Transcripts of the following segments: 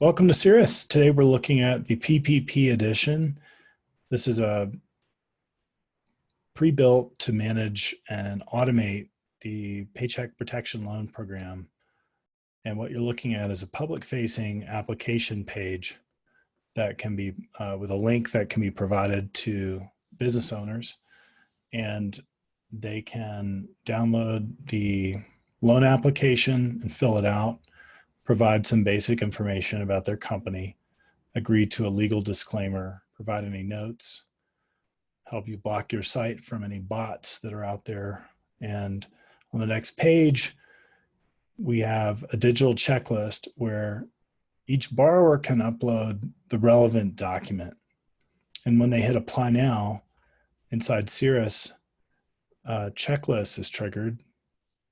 Welcome to Cirrus. Today we're looking at the PPP Edition. This is a pre-built to manage and automate the Paycheck Protection Loan Program. And what you're looking at is a public-facing application page that can be with a link that can be provided to business owners, and they can download the loan application and fill it out, provide some basic information about their company, agree to a legal disclaimer, provide any notes, help you block your site from any bots that are out there. And on the next page, we have a digital checklist where each borrower can upload the relevant document. And when they hit apply now, inside Cirrus, a checklist is triggered.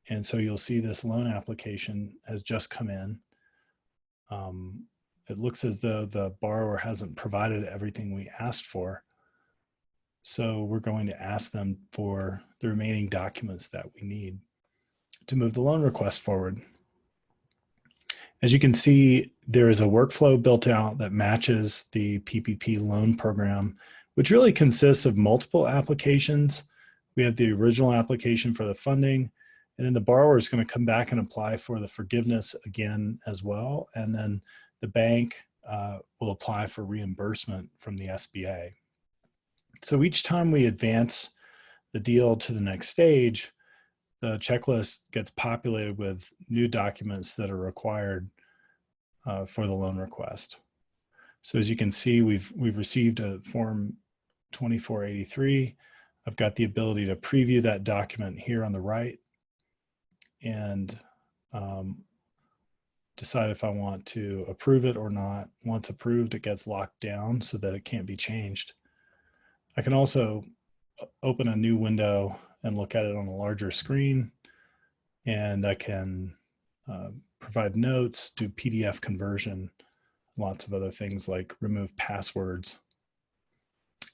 And so you'll see this loan application has just come in. It looks as though the borrower hasn't provided everything we asked for. So we're going to ask them for the remaining documents that we need to move the loan request forward. As you can see, there is a workflow built out that matches the PPP loan program, which really consists of multiple applications. We have the original application for the funding, and then the borrower is going to come back and apply for the forgiveness again as well. And then the bank will apply for reimbursement from the SBA. So each time we advance the deal to the next stage, the checklist gets populated with new documents that are required for the loan request. So as you can see, we've received a form 2483. I've got the ability to preview that document here on the right and decide if I want to approve it or not. Once approved, it gets locked down so that it can't be changed. I can also open a new window and look at it on a larger screen, and I can provide notes, do PDF conversion, lots of other things like remove passwords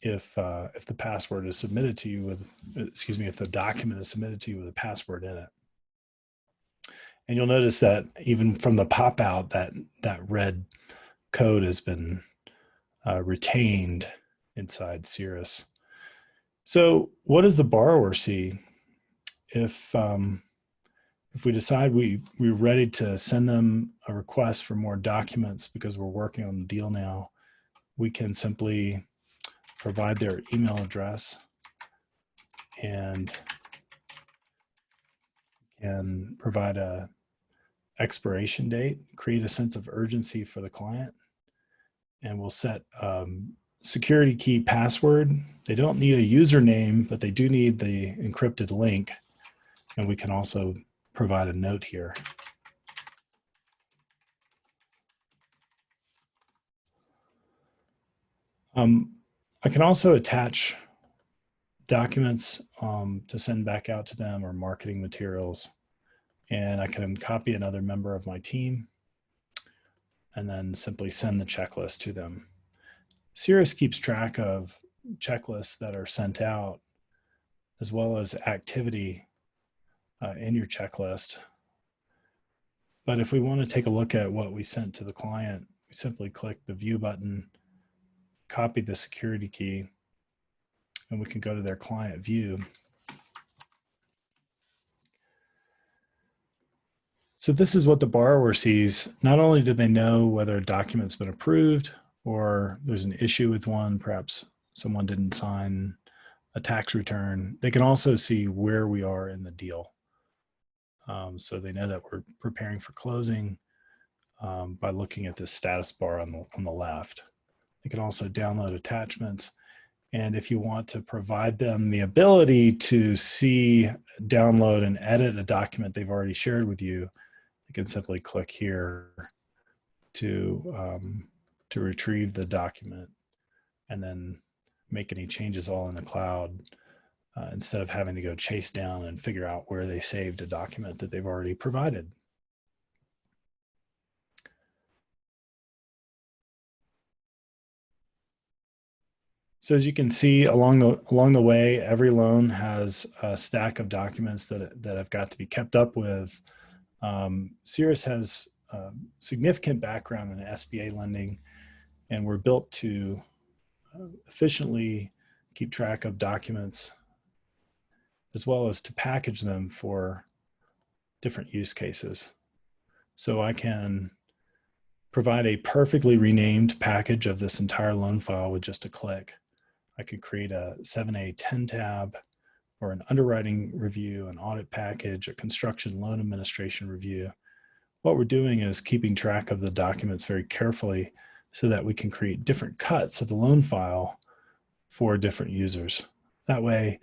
if the password is submitted to you with, if the document is submitted to you with a password in it. And you'll notice that even from the pop out, that red code has been retained inside Cirrus. So what does the borrower see? If we decide we're ready to send them a request for more documents because we're working on the deal now, we can simply provide their email address and can provide a expiration date, create a sense of urgency for the client, and we'll set security key password. They don't need a username, but they do need the encrypted link. And we can also provide a note here. I can also attach documents to send back out to them or marketing materials. And I can copy another member of my team and then simply send the checklist to them. Cirrus keeps track of checklists that are sent out as well as activity in your checklist. But if we want to take a look at what we sent to the client, we simply click the view button, copy the security key, and we can go to their client view. So this is what the borrower sees. Not only do they know whether a document's been approved or there's an issue with one, perhaps someone didn't sign a tax return, they can also see where we are in the deal. So they know that we're preparing for closing by looking at this status bar on the left. They can also download attachments. And if you want to provide them the ability to see, download, and edit a document they've already shared with you, you can simply click here to retrieve the document and then make any changes all in the cloud instead of having to go chase down and figure out where they saved a document that they've already provided. So as you can see, along the way, every loan has a stack of documents that have got to be kept up with. Cirrus has significant background in SBA lending, and we're built to efficiently keep track of documents as well as to package them for different use cases. So I can provide a perfectly renamed package of this entire loan file with just a click. I could create a 7A 10 tab or an underwriting review, an audit package, a construction loan administration review. What we're doing is keeping track of the documents very carefully so that we can create different cuts of the loan file for different users. That way,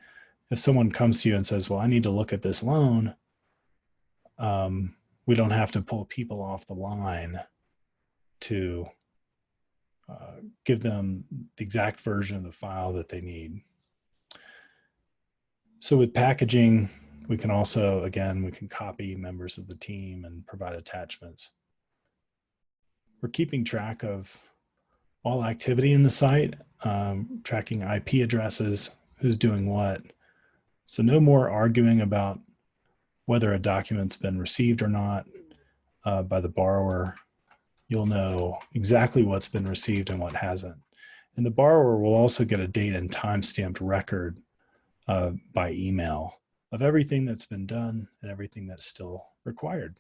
if someone comes to you and says, well, I need to look at this loan, we don't have to pull people off the line to give them the exact version of the file that they need. So with packaging, we can also, again, we can copy members of the team and provide attachments. We're keeping track of all activity in the site, tracking IP addresses, who's doing what. So no more arguing about whether a document's been received or not by the borrower. You'll know exactly what's been received and what hasn't. And the borrower will also get a date and time-stamped record by email of everything that's been done and everything that's still required.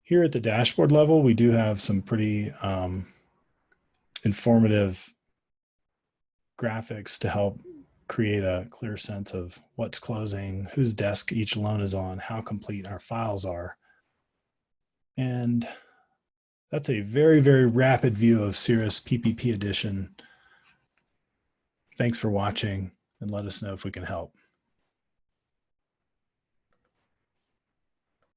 Here at the dashboard level, we do have some pretty informative graphics to help create a clear sense of what's closing, whose desk each loan is on, how complete our files are. And that's a very, very rapid view of Cirrus PPP Edition. Thanks for watching, and let us know if we can help.